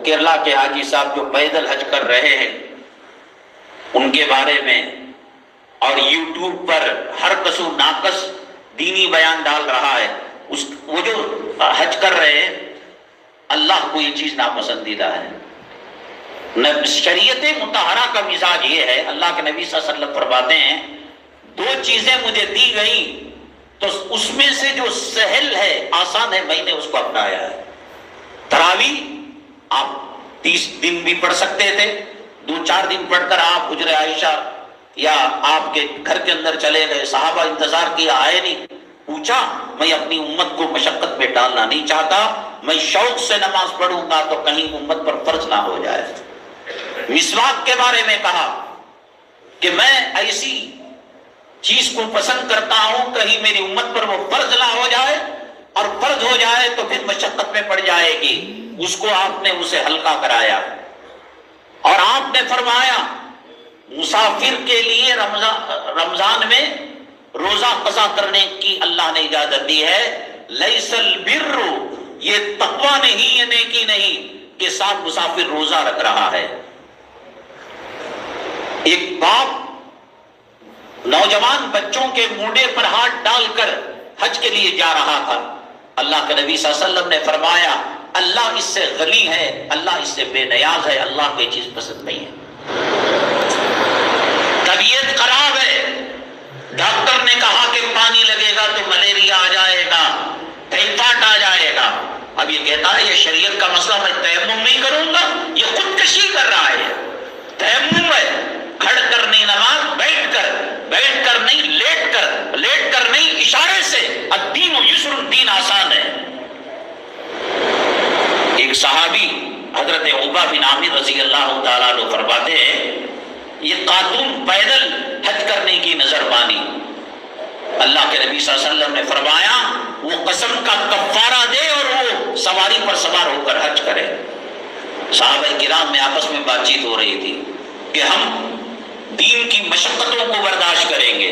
کیرلا کے حاجی صاحب جو پیدل حج کر رہے ہیں ان کے بارے میں، اور یوٹیوب پر ہر کسو ناقص دینی بیان ڈال رہا ہے، وہ جو حج کر رہے ہیں اللہ کو یہ چیز ناپسندیدہ ہے۔ شریعت مطہرہ کا مزاج یہ ہے، اللہ کے نبی صلی اللہ علیہ وسلم فرماتے ہیں دو چیزیں مجھے دی گئیں تو اس میں سے جو سہل ہے، آسان ہے، میں نے اس کو اپنایا ہے۔ تراویح آپ 30 دن بھی پڑھ سکتے تھے، 2-4 دن پڑھ کر آپ حجر عائشہ یا آپ کے گھر کے اندر چلے گئے، صحابہ انتظار کیا، آئے نہیں، پوچھا میں اپنی امت کو مشقت میں ڈالنا نہیں چاہتا، میں شوق سے نماز پڑھوں گا تو کہیں امت پر فرض نہ ہو جائے۔ مسواک کے بارے میں کہا کہ میں ایسی چیز کو پسند کرتا ہوں کہیں میری امت پر وہ فرض نہ ہو جائے، اور فرض ہو جائے تو پھر مشقت میں پڑ جائے گی، اس کو آپ نے اسے ہلکا کرایا۔ اور آپ نے فرمایا مسافر کے لیے رمضان میں روزہ قضا کرنے کی اللہ نے اجازت دی ہے۔ لیس البر، یہ تقویٰ نہیں، یہ نیکی نہیں کہ ساتھ مسافر روزہ رکھ رہا ہے۔ ایک باپ نوجوان بچوں کے مونڈے پر ہاتھ ڈال کر حج کے لیے جا رہا تھا، اللہ کے نبی صلی اللہ علیہ وسلم نے فرمایا اللہ اس سے غنی ہے، اللہ اس سے بے نیاز ہے، اللہ کو یہ چیز پسند نہیں ہے۔ طبیعت خراب ہے، ڈاکٹر نے کہا کہ پانی لگے گا تو ملیریا آ جائے گا، ٹائیفائڈ آ جائے گا، اب یہ کہتا ہے یہ شریعت کا مسئلہ، میں تیمم نہیں کروں گا، یہ خودکشی کر رہا ہے۔ تیمم ہے، کھڑ کر نہیں نماز، بیٹھ کر نہیں، لیٹ کر نہیں، اشارے سے الدین یسر، دین آسان ہے۔ ایک صحابی حضرت عقبہ بن عامر رضی اللہ تعالیٰ عنہ فرماتے ہیں یہ خاتون پیدل حج کرنے کی نظر مانی، اللہ کے نبی صلی اللہ علیہ وسلم نے فرمایا وہ قسم کا کفارہ دے اور وہ سواری پر سوار ہو کر حج کرے۔ صحابہ کرام میں آپس میں بات چیت ہو رہی تھی کہ ہم دین کی مشقتوں کو برداشت کریں گے۔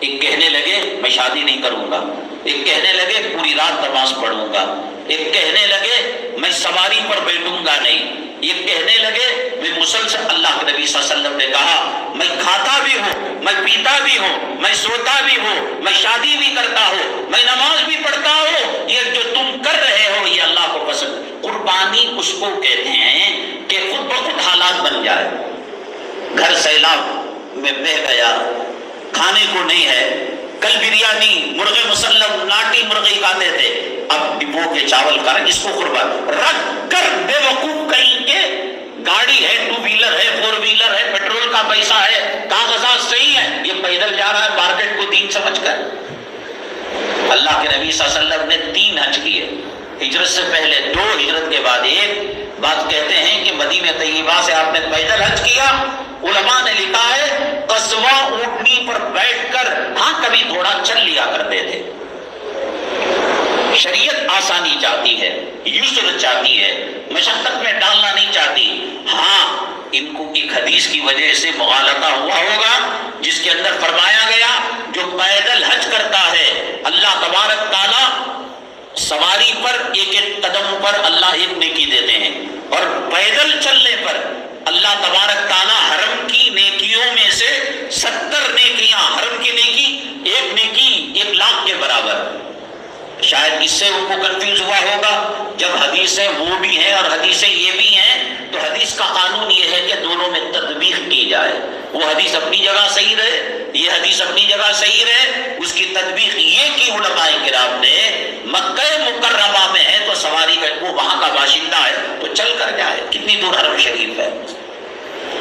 ایک کہنے لگے میں شادی نہیں کروں گا، ایک کہنے لگے پوری رات نماز پڑھوں گا، ایک کہنے لگے میں سواری پر بیٹھوں گا نہیں، ایک کہنے لگے میں مسلسل، اللہ کے نبی صلی اللہ علیہ وسلم نے کہا میں کھاتا بھی ہوں، میں پیتا بھی ہوں، میں سوتا بھی ہوں، میں شادی بھی کرتا ہوں، میں نماز بھی پڑھتا ہوں، یہ جو تم کر رہے ہو یہ اللہ کو پسند۔ قربانی اس کو کہتے ہیں کہ خود بخود حالات بن جائے، گھر سیلاب میں بہہ گیا، کھانے کو نہیں ہے، کل بریانی، مرغے مسلم، ناٹی مرغی کھاتے تھے، اب ڈبو کے چاول کھا رہے، اس کو قربان رکھ کر بے وقوف کہیں کہ گاڑی ہے، 2 ویلر ہے، 4 ویلر ہے، پیٹرول کا پیسہ ہے، کاغذات صحیح ہے، یہ پیدل جا رہا ہے مارکیٹ کو دین سمجھ کر۔ اللہ کے نبی صلی اللہ علیہ وسلم نے 3 حج کیے، ہجرت سے پہلے 2، ہجرت کے بعد 1۔ بات کہتے ہیں کہ مدینہ طیبہ سے آپ نے پیدل حج کیا، علماء نے لکھا ہے قصوہ اونٹنی پر بیٹھ کر، ہاں کبھی تھوڑا چل لیا کرتے تھے۔ شریعت آسانی چاہتی ہے، یسر چاہتی ہے، مشقت میں ڈالنا نہیں چاہتی۔ ہاں ان کو ایک حدیث کی وجہ سے مغالطہ ہوا ہوگا جس کے اندر فرمایا گیا جو پیدل حج کرتا ہے اللہ تبارک تعالیٰ سواری پر ایک قدم پر اللہ 1 نیکی دیتے ہیں، اور پیدل چلنے پر اللہ تبارک تعالیٰ حرم کی نیکیوں میں سے 70 نیکیاں، حرم کی نیکی 1 نیکی 1 لاکھ کے برابر۔ شاید اس سے ان کو کنفیوز ہوا ہوگا، جب حدیثیں وہ بھی ہیں اور حدیثیں یہ بھی ہیں تو حدیث کا قانون یہ ہے کہ دونوں میں تطبیق کی جائے، وہ حدیث اپنی جگہ صحیح رہے، یہ حدیث اپنی جگہ صحیح رہے، اس کی تطبیق یہ کی علماء کرام نے مکہ مکرمہ میں ہے تو سواری کا وہ وہاں کا باشندہ ہے تو چل کر جائے، کتنی دور حرم شریف ہے،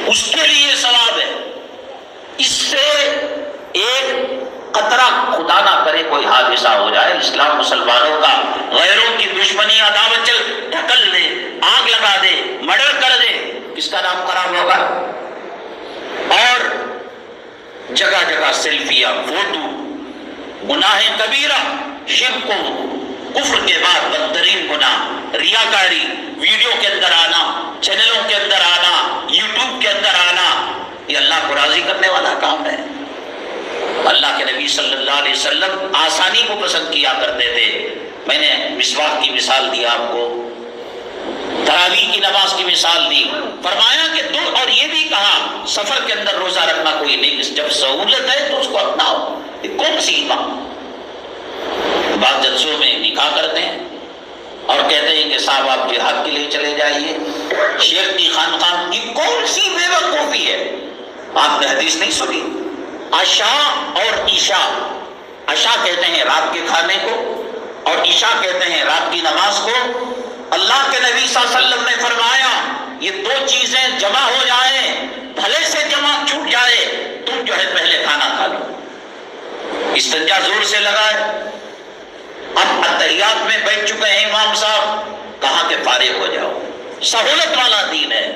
اس کے لیے ثواب ہے۔ اس سے ایک قطرہ خدا نہ کرے کوئی حادثہ ہو جائے، اسلام مسلمانوں کا غیروں کی دشمنی عداوت چل ڈھکل دے، آگ لگا دے، مرڈر کر دے، کس کا نام خراب ہوگا؟ اور جگہ جگہ سیلفیاں، فوٹو، گناہ کبیرہ، شرک کو کفر کے بعد بدترین گناہ، ریاکاری، ویڈیو کے اندر آنا، چینلوں کے اندر آنا، یوٹیوب کے اندر آنا، یہ اللہ کو راضی کرنے والا کام ہے۔ اللہ کے نبی صلی اللہ علیہ وسلم آسانی کو پسند کیا کرتے تھے۔ میں نے مسواک کی مثال دی آپ کو، تراویح کی نماز کی مثال دی، فرمایا کہ دو، اور یہ بھی کہا سفر کے اندر روزہ رکھنا کوئی نہیں، جب سہولت ہے تو اس کو اپناؤ۔ یہ کون سی بات؟ بعض جلسوں میں نکاح کرتے ہیں اور کہتے ہیں کہ صاحب آپ جہاد کے لیے چلے جائیے، شیخ کی خانقاہ، یہ کون سی بے وقوفی ہے؟ آپ نے حدیث نہیں سنی؟ عشاء اور عشاء، عشاء کہتے ہیں رات کے کھانے کو اور عشاء کہتے ہیں رات کی نماز کو۔ اللہ کے نبی صلی اللہ علیہ وسلم نے فرمایا یہ دو چیزیں جمع ہو جائیں، بھلے سے جمع چھوٹ جائے، تم جو ہے پہلے کھانا کھا لو۔ استنجا زور سے لگائے، اب اتحیات میں بیٹھ چکے ہیں امام صاحب، کہا کہ فارغ ہو جاؤ۔ سہولت والا دین ہے،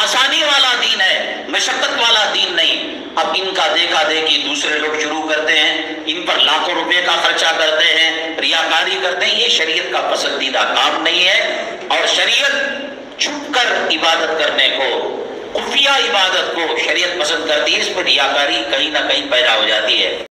آسانی والا دین ہے، مشقت والا دین نہیں۔ اب ان کا دیکھا دیکھی دوسرے لوگ شروع کرتے ہیں، ان پر لاکھوں روپے کا خرچہ کرتے ہیں، ریاکاری کرتے ہیں۔ یہ شریعت کا پسندیدہ کام نہیں ہے، اور شریعت چھپ کر عبادت کرنے کو، خفیہ عبادت کو شریعت پسند کرتی ہے، اس پر ریاکاری کہیں نہ کہیں پیدا ہو جاتی ہے۔